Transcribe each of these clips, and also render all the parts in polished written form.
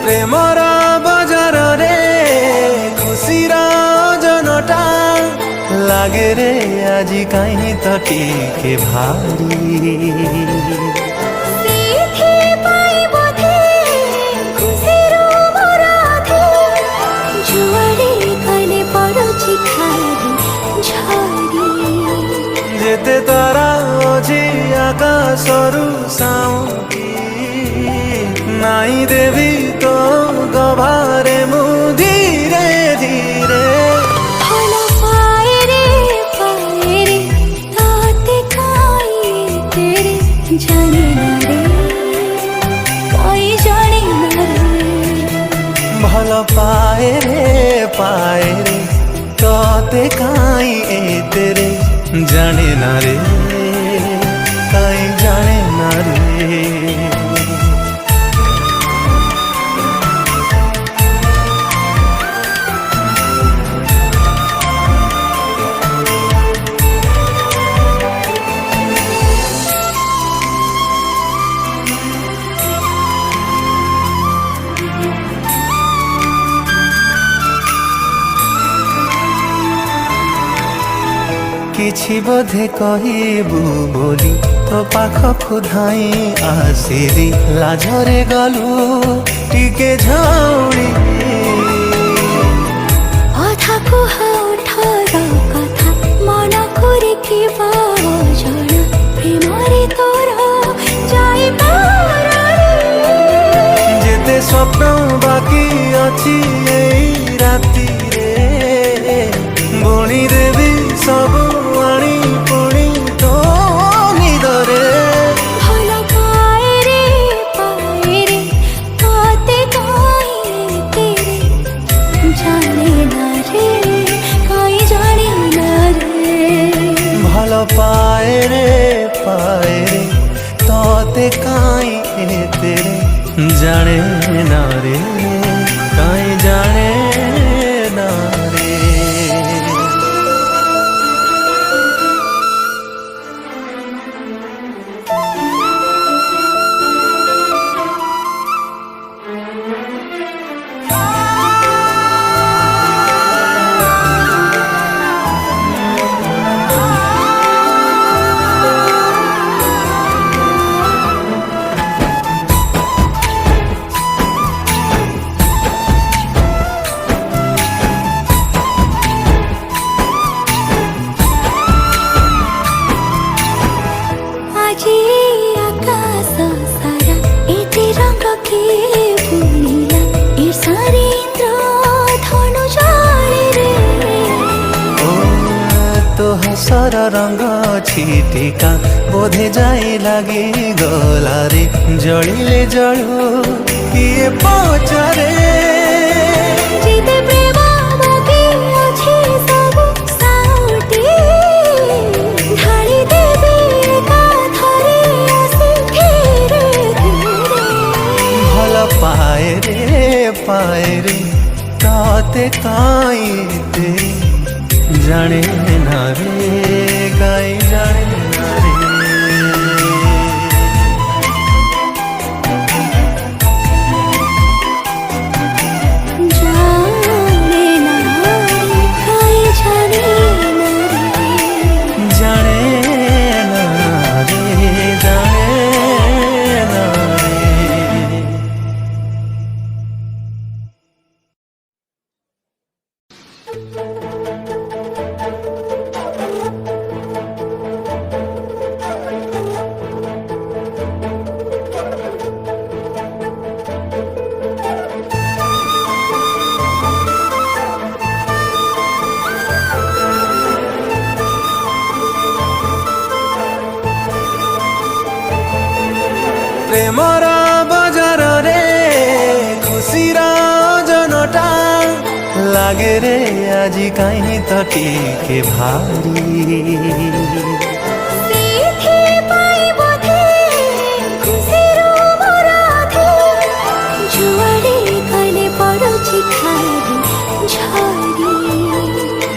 প্রেমর বজার রে খুশির জনটা লাগে রে আজি কাহি তো টিকে ভারি যেতে তারা অজি আকাশরু সাউকি নাই দেবী তো গভারে মু ধীরে ধীরে ভাল পায়ে রে তোতে কাই এতে রে জানে না রে কাই জানে না রে କିଛି ବୋଧେ କହିବୁ ବୋଲି ତୋ ପାଖକୁ ଧାଇଁ ଆସିଲି ଲାଜରେ ଗଲୁ ଟିକେ ଝାଉଳି ଅଧା କୁହ ଉଠର କଥା ମନକୁ ରେଖିବା ଜଣା ପ୍ରେମରେ ତୋର ଯାଇପାରେ ଯେତେ ସ୍ୱପ୍ନ ବାକି ଅଛି ଏଇ ରାତିରେ ବୁଣି ଦେବି ସବୁ ଆଣି ପୁଣି ତୋ ନିଦରେ ଭଲ ପାଏ ରେ ତୋତେ କହିତେ ଜାଣେ ନା ରେ କାଇଁ ଜାଣେ ନା ରେ ଭଲ ପାଏ ରେ ତୋତେ କାଇଁ ଏତେ ରେ ଜାଣେ ନା ରେ କାଇଁ ଜାଣେ ନା ରେ हसर रंग छिटिका बोधे जाई लगी गलारे जलिले जलू किए पचारे भल पाए रे ताते काई तेरी जाने ना रे गाई जाने ना रे जाने ना रे गाई जाने ना रे जाने ना रे जाने ना रे প্রেমর বজার রে খুশির জনটা लागे रे आजी कहीं तो टीके भारी ସେଇଥିପାଇଁ ବୋଧେ ଖୁସିରୁ ମୋର ଅଧେ ଯୁଆଡ଼େ ଗଲେ ପଡ଼ୁଛି ଖାଲି ଝରି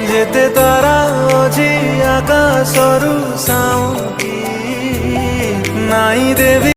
जेते तारा अछि आकाशरू साउंडी नाई देवी।